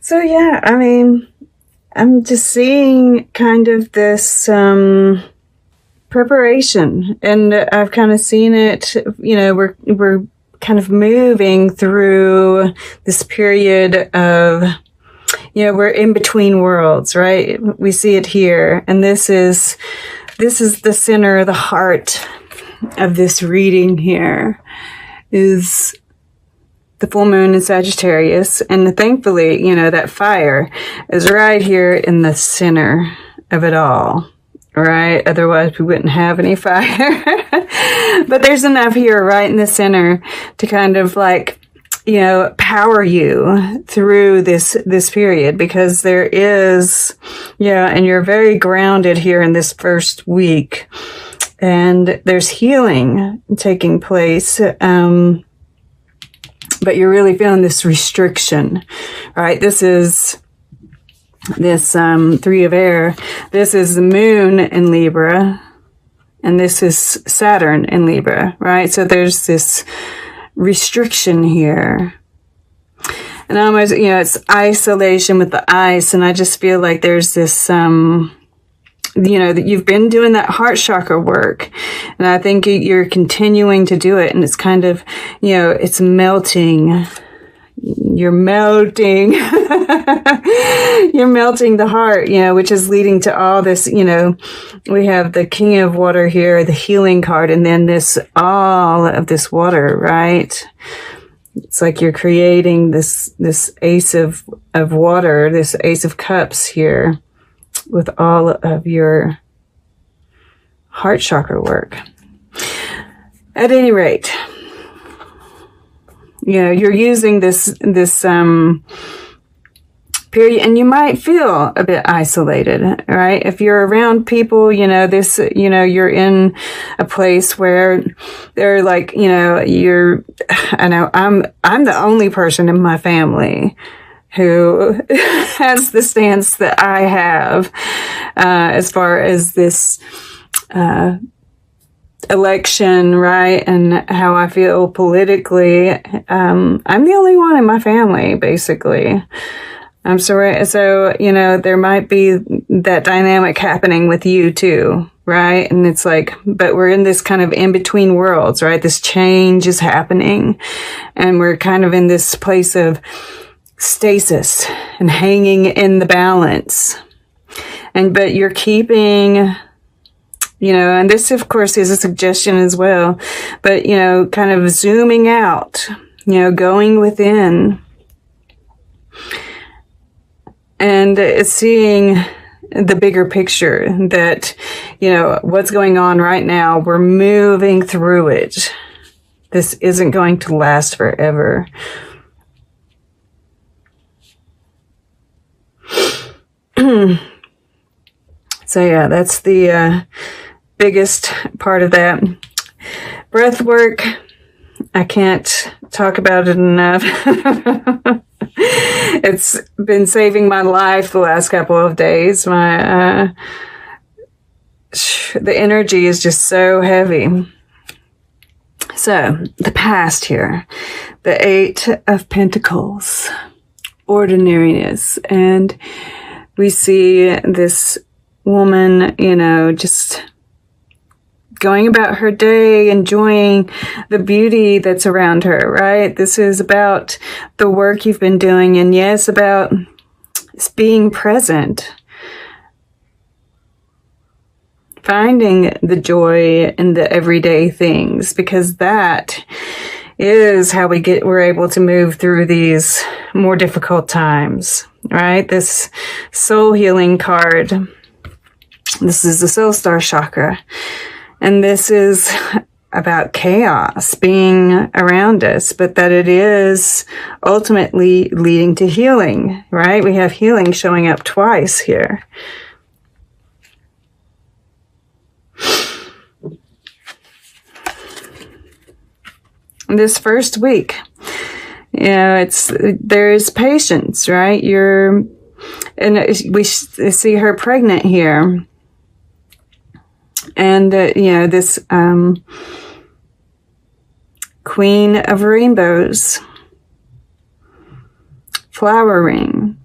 So yeah, I mean, I'm just seeing kind of this preparation, and I've kind of seen it. You know, we're kind of moving through this period of, you know, we're in between worlds, right? We see it here, and this is the center, the heart of this reading here is the full moon in Sagittarius. And thankfully, you know, that fire is right here in the center of it all, right? Otherwise, we wouldn't have any fire. But there's enough here right in the center to kind of like, you know, power you through this period, because there is, yeah, and you're very grounded here in this first week. And there's healing taking place. But you're really feeling this restriction, right? This is this Three of Air. This is the moon in Libra, and this is Saturn in Libra, right? So there's this restriction here. And almost, you know, it's isolation with the ice, and I just feel like there's this you know, that you've been doing that heart chakra work, and I think you're continuing to do it, and it's kind of, you know, it's melting. You're melting. You're melting the heart, you know, which is leading to all this, you know, we have the King of Water here, the healing card, and then this, all of this water, right? It's like you're creating this Ace of Water, this Ace of Cups here, with all of your heart chakra work. At any rate, you know, you're using this period, and you might feel a bit isolated, right? If you're around people, you know, this, you know, you're in a place where they're like, you know, I know I'm the only person in my family who has the stance that I have, as far as this, election, right? And how I feel politically. I'm the only one in my family, basically. I'm sorry. So, you know, there might be that dynamic happening with you too, right? And it's like, but we're in this kind of in-between worlds, right? This change is happening, and we're kind of in this place of stasis and hanging in the balance. But you're keeping, you know, and this of course is a suggestion as well, but, you know, kind of zooming out, you know, going within, and seeing the bigger picture that, you know, what's going on right now, we're moving through it. This isn't going to last forever. So yeah, that's the biggest part of that. Breath work, I can't talk about it enough. It's been saving my life the last couple of days. The energy is just so heavy. So the past here, the Eight of Pentacles, ordinariness, and we see this woman, you know, just going about her day, enjoying the beauty that's around her, right? This is about the work you've been doing, and yes, about being present, finding the joy in the everyday things, because that is how we're able to move through these more difficult times, right? This soul healing card, this is the soul star chakra, and this is about chaos being around us, but that it is ultimately leading to healing, right? We have healing showing up twice here. This first week, you know, there's patience, right? And we see her pregnant here. And, you know, this Queen of Rainbows, flowering,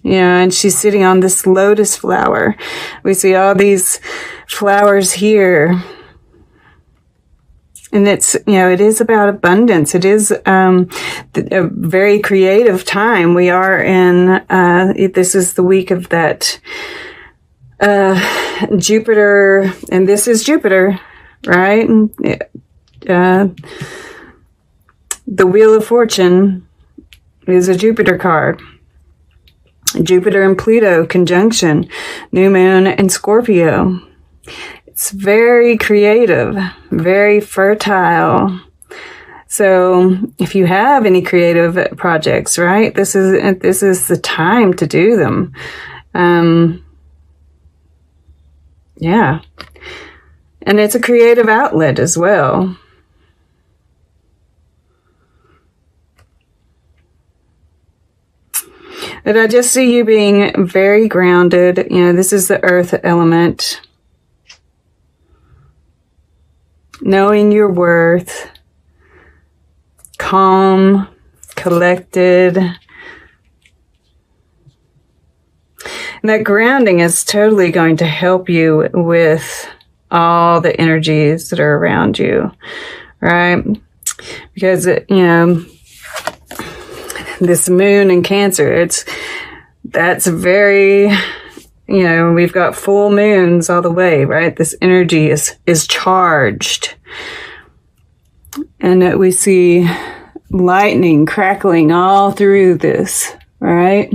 Yeah, and she's sitting on this lotus flower. We see all these flowers here. And it's, it is about abundance. It is a very creative time. We are in, this is the week of that Jupiter, and this is Jupiter, right? The Wheel of Fortune is a Jupiter card. Jupiter and Pluto conjunction, new moon and Scorpio. It's very creative, very fertile. So if you have any creative projects, right, this is the time to do them. Yeah. And it's a creative outlet as well. But I just see you being very grounded. This is the earth element. Knowing your worth. Calm, collected. And that grounding is totally going to help you with all the energies that are around you, right? Because, this moon in Cancer, that's very, we've got full moons all the way, right? This energy is charged. And we see lightning crackling all through this, right?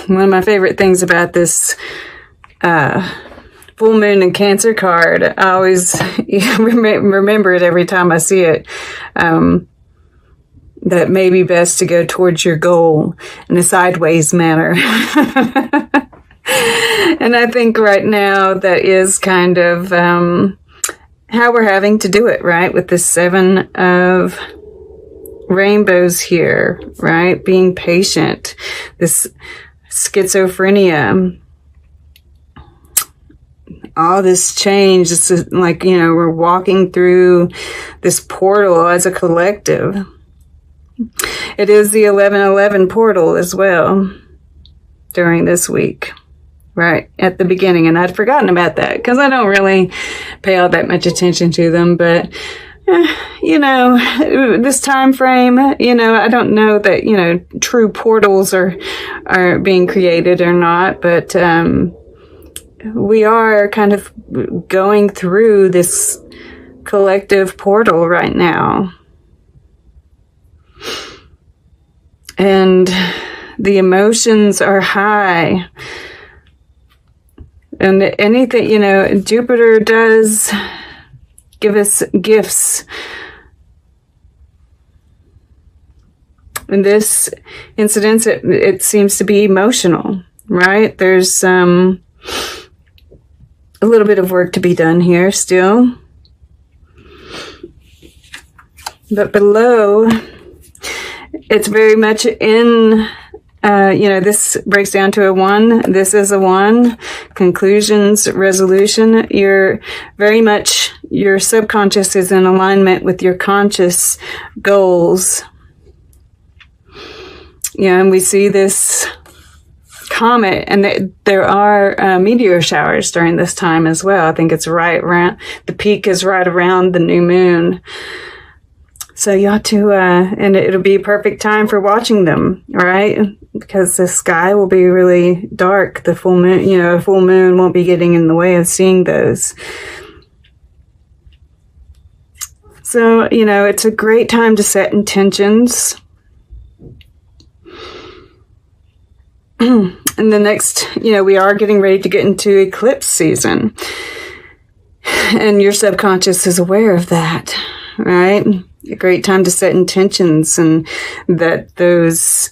One of my favorite things about this full moon in Cancer card, I always remember it every time I see it, that may be best to go towards your goal in a sideways manner. And I think right now that is kind of how we're having to do it, right? With the 7 of rainbows here, right? Being patient, this schizophrenia, all this change. It's like, we're walking through this portal as a collective. It is the 1111 portal as well during this week, right at the beginning. And I'd forgotten about that because I don't really pay all that much attention to them. But, this time frame, I don't know that, true portals are being created or not. But we are kind of going through this collective portal right now. And the emotions are high. And anything, Jupiter does give us gifts. In this incident, it seems to be emotional, right? There's a little bit of work to be done here still. But below, it's very much in, this breaks down to a 1. This is a 1. Conclusions, resolution. You're very much, your subconscious is in alignment with your conscious goals. And we see this comet, and there are meteor showers during this time as well. I think it's right around, the peak is right around the new moon. So you ought to, and it'll be a perfect time for watching them, right? Because the sky will be really dark. The full moon, a full moon won't be getting in the way of seeing those. So, it's a great time to set intentions. And the next, we are getting ready to get into eclipse season. And your subconscious is aware of that, right? A great time to set intentions, and that those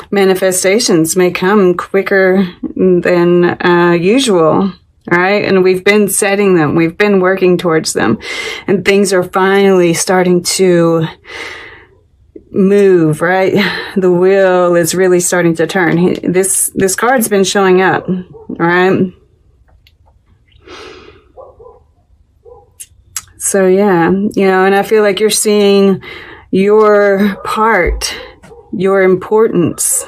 manifestations may come quicker than usual, right? And we've been setting them, we've been working towards them, and things are finally starting to move, right? The wheel is really starting to turn. This card's been showing up, right? So yeah, and I feel like you're seeing, your part, your importance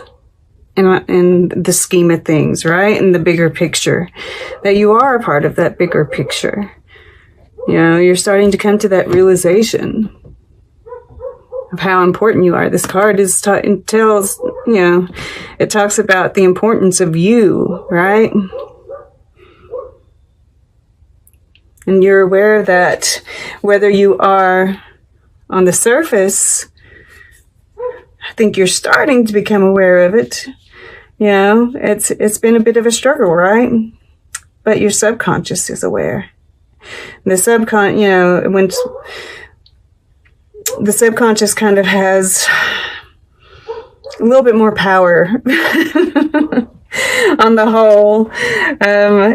in the scheme of things, right? In the bigger picture, that you are a part of that bigger picture. You know, you're starting to come to that realization of how important you are. This card tells, you know, it talks about the importance of you, right? And you're aware that whether you are on the surface, I think you're starting to become aware of it. You know, it's been a bit of a struggle, right? But your subconscious is aware. The you know, when the subconscious kind of has a little bit more power on the whole,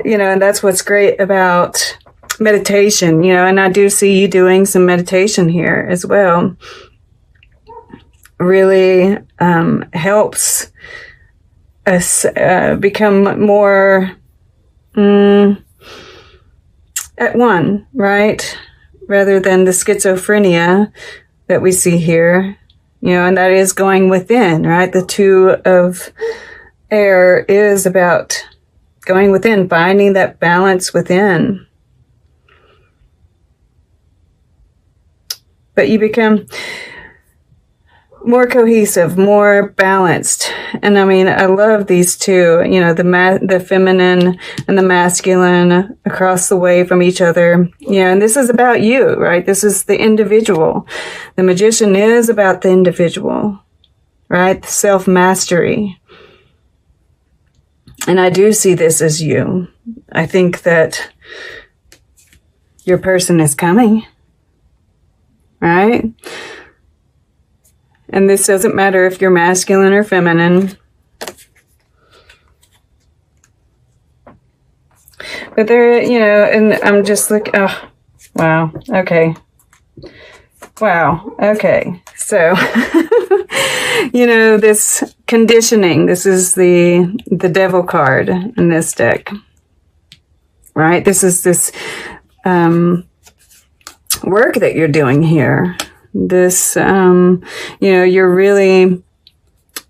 you know, and that's what's great about meditation, you know, and I do see you doing some meditation here as well. Really helps us become more at one, right? Rather than the schizophrenia that we see here, you know, and that is going within, right? The 2 of air is about going within, finding that balance within. But you become more cohesive, more balanced. And I mean, I love these two, you know, the feminine and the masculine across the way from each other. Yeah, and this is about you, right? This is the individual. The Magician is about the individual, right? Self-mastery. And I do see this as you. I think that your person is coming, right? And this doesn't matter if you're masculine or feminine. But there, you know, and I'm just like, oh, wow, okay. Wow, okay. So, you know, this conditioning, this is the Devil card in this deck, right? This is this work that you're doing here. This, you know, you're really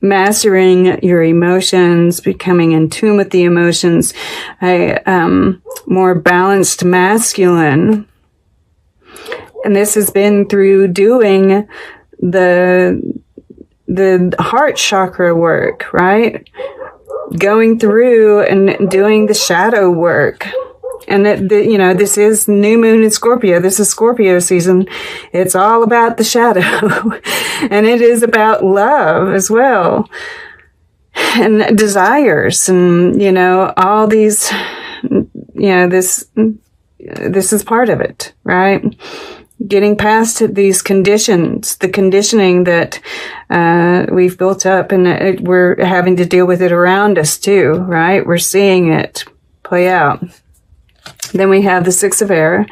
mastering your emotions, becoming in tune with the emotions, a more balanced masculine. And this has been through doing the heart chakra work, right? Going through and doing the shadow work. And, you know, this is new moon in Scorpio. This is Scorpio season. It's all about the shadow. And it is about love as well. And desires. And, you know, all these, you know, this is part of it, right? Getting past these conditions, the conditioning that we've built up, and we're having to deal with it around us too, right? We're seeing it play out. Then we have the 6 of air,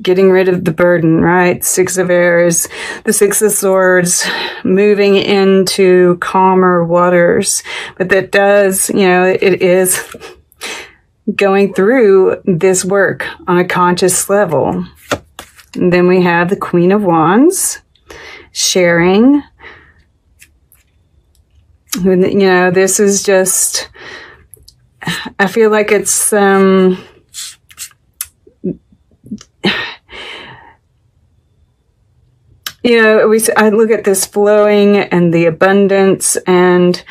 getting rid of the burden, right? 6 of air is the 6 of swords, moving into calmer waters. But that does, you know, it is going through this work on a conscious level. And then we have the Queen of Wands, sharing. You know, this is just, I feel like it's, you know, I look at this flowing and the abundance and,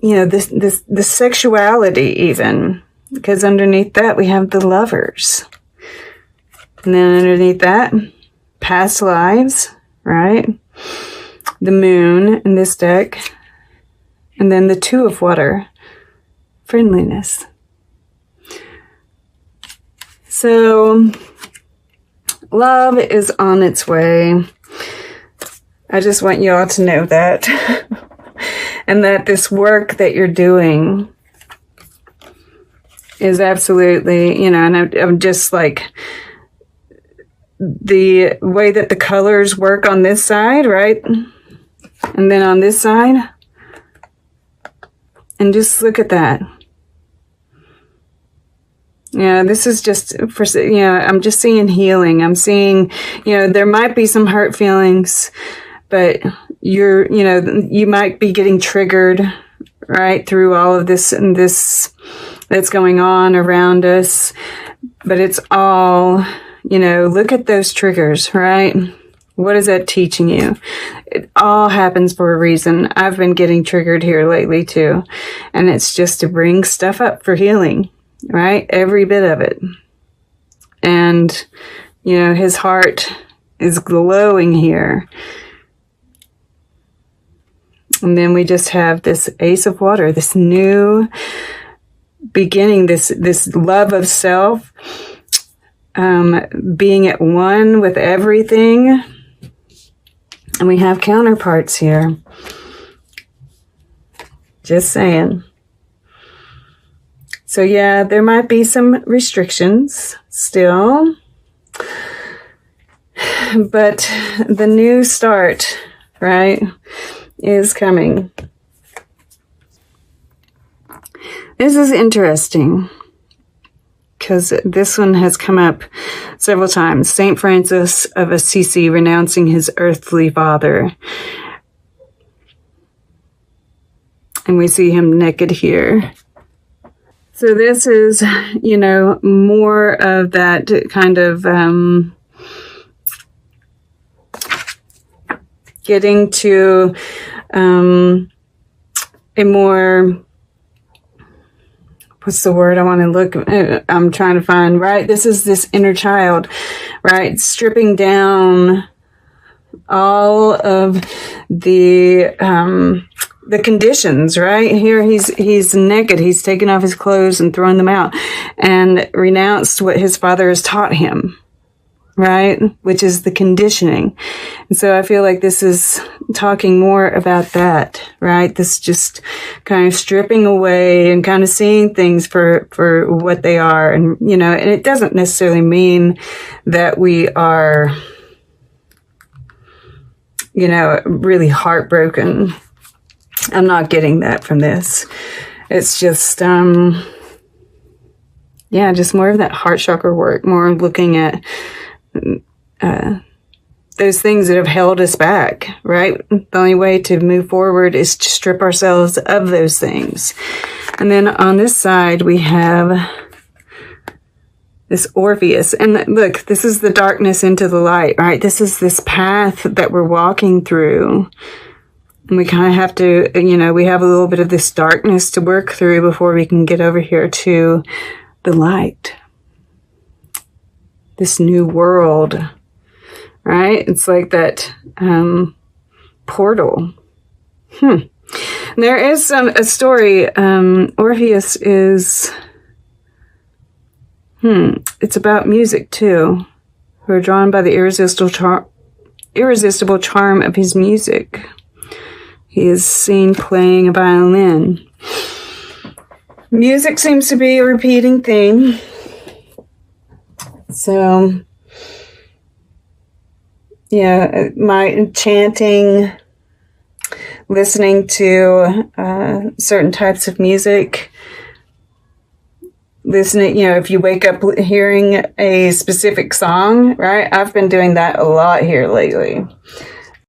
you know, the sexuality even, because underneath that we have the Lovers. And then underneath that, past lives, right? The Moon in this deck. And then the 2 of water, friendliness. So, love is on its way. I just want you all to know that. And that this work that you're doing is absolutely, you know, and I'm just like, the way that the colors work on this side, right? And then on this side. And just look at that. Yeah, this is just for, you know, I'm just seeing healing. I'm seeing, you know, there might be some hurt feelings, but you might be getting triggered, right, through all of this and this that's going on around us. But it's all, look at those triggers, right? What is that teaching you? It all happens for a reason. I've been getting triggered here lately too. And it's just to bring stuff up for healing, right? Every bit of it. And, his heart is glowing here. And then we just have this Ace of Water, this new beginning, this love of self, being at one with everything. And we have counterparts here. Just saying. So yeah, there might be some restrictions still. But the new start, right, is coming. This is interesting because this one has come up several times. Saint Francis of Assisi renouncing his earthly father. And we see him naked here. So this is, more of that kind of getting to a more, what's the word I want to look, I'm trying to find, right? This is this inner child, right? Stripping down all of the conditions, right? Here he's naked. He's taken off his clothes and thrown them out and renounced what his father has taught him, right? Which is the conditioning. And so I feel like this is talking more about that, right? This just kind of stripping away and kind of seeing things for what they are. And, and it doesn't necessarily mean that we are, really heartbroken. I'm not getting that from this. It's just, just more of that heart chakra work, more looking at those things that have held us back, right? The only way to move forward is to strip ourselves of those things. And then on this side, we have this Orpheus. And look, this is the darkness into the light, right? This is this path that we're walking through. And we kind of have to, we have a little bit of this darkness to work through before we can get over here to the light. This new world, right? It's like that portal. There is a story. Orpheus is, it's about music too. We're drawn by the irresistible charm of his music. He is seen playing a violin. Music seems to be a repeating theme. So, yeah, my chanting, listening to certain types of music, listening, if you wake up hearing a specific song, right? I've been doing that a lot here lately.